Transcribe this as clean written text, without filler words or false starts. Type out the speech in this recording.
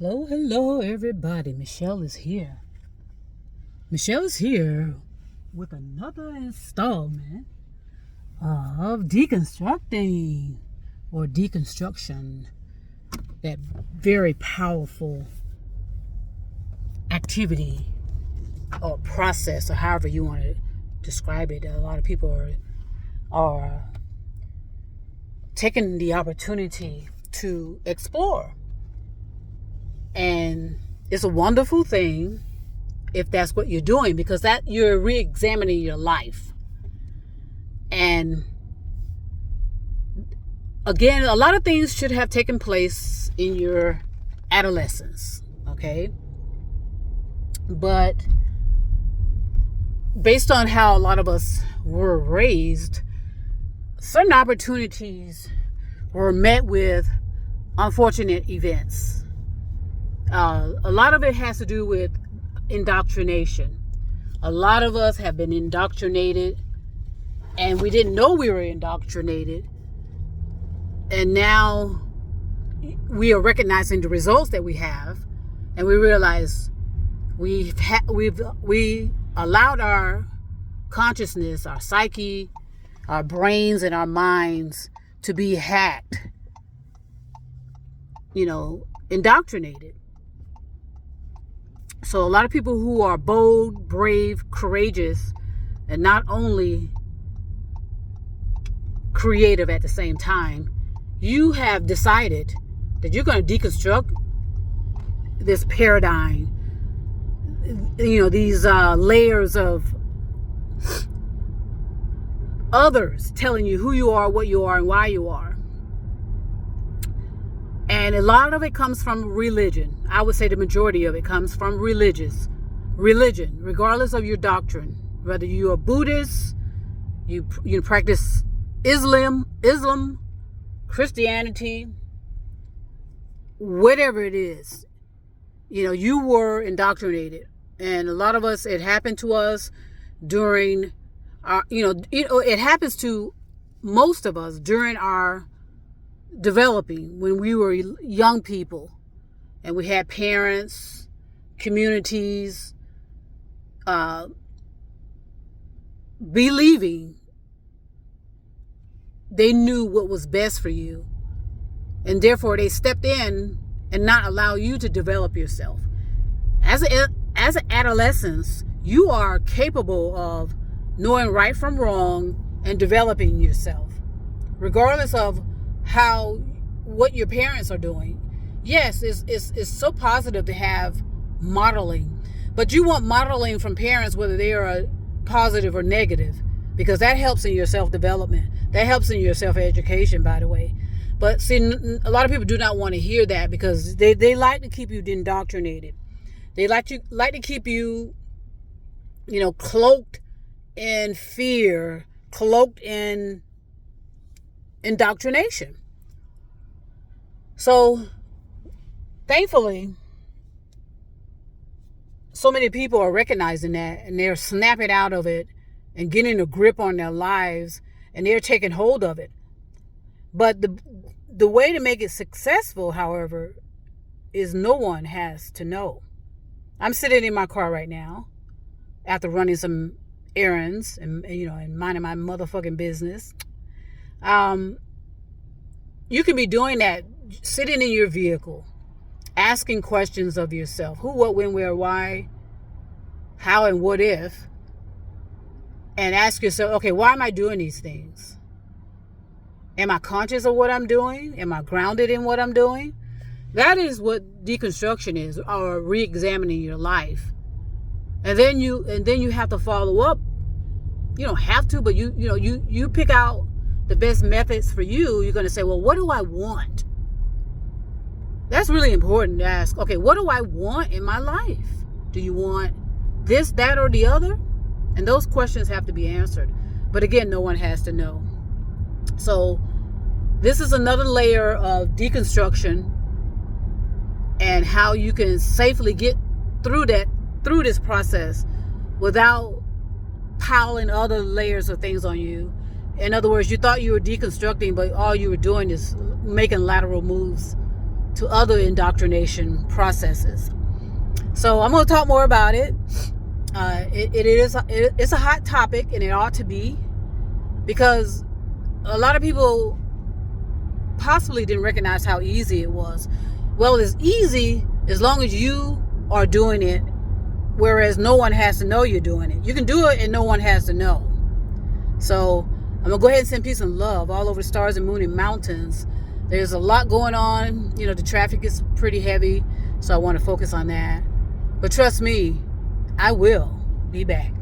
Hello, hello, everybody. Michelle is here. Michelle is here with another installment of deconstructing or deconstruction. That very powerful activity or process, or however you want to describe it. A lot of people are taking the opportunity to explore. And it's a wonderful thing if that's what you're doing, because that you're re-examining your life. And again, a lot of things should have taken place in your adolescence, okay? But based on how a lot of us were raised, certain opportunities were met with unfortunate events. A lot of it has to do with indoctrination. A lot of us have been indoctrinated, and we didn't know we were indoctrinated. And now we are recognizing the results that we have, and we realize we allowed our consciousness, our psyche, our brains, and our minds to be hacked, indoctrinated. So a lot of people who are bold, brave, courageous, and not only creative at the same time, you have decided that you're going to deconstruct this paradigm, these layers of others telling you who you are, what you are, and why you are. And a lot of it comes from religion. I would say the majority of it comes from religion, regardless of your doctrine. Whether you're a Buddhist, you practice Islam, Christianity, whatever it is, you were indoctrinated. And a lot of us, it happened to us during our, it happens to most of us during our developing, when we were young people, and we had parents, communities, believing they knew what was best for you, and therefore they stepped in and not allow you to develop yourself. As an adolescent, you are capable of knowing right from wrong and developing yourself, regardless of what your parents are doing. Yes, it's so positive to have modeling, but you want modeling from parents, whether they are positive or negative, because that helps in your self-development. That helps in your self-education, by the way. But see, a lot of people do not want to hear that, because they like to keep you indoctrinated. They like to keep you, cloaked in fear, cloaked in indoctrination. So thankfully, so many people are recognizing that, and they're snapping out of it and getting a grip on their lives, and they're taking hold of it. But the way to make it successful, however, is no one has to know. I'm sitting in my car right now after running some errands and minding my motherfucking business. You can be doing that sitting in your vehicle, asking questions of yourself: who, what, when, where, why, how, and what if. And ask yourself, okay, why am I doing these things? Am I conscious of what I'm doing? Am I grounded in what I'm doing? That is what deconstruction is, or re-examining your life. And then you have to follow up. You don't have to, but you pick out the best methods for you. You're going to say, well, what do I want? That's really important to ask. Okay, what do I want in my life? Do you want this, that, or the other? And those questions have to be answered. But again, no one has to know. So this is another layer of deconstruction, and how you can safely get through this process without piling other layers of things on you. In other words, you thought you were deconstructing, but all you were doing is making lateral moves to other indoctrination processes. So I'm going to talk more about it. It's a hot topic, and it ought to be, because a lot of people possibly didn't recognize how easy it was. Well, it's easy as long as you are doing it, whereas no one has to know you're doing it. You can do it and no one has to know. So I'm going to go ahead and send peace and love all over the stars and moon and mountains. There's a lot going on. You know, the traffic is pretty heavy, so I want to focus on that. But trust me, I will be back.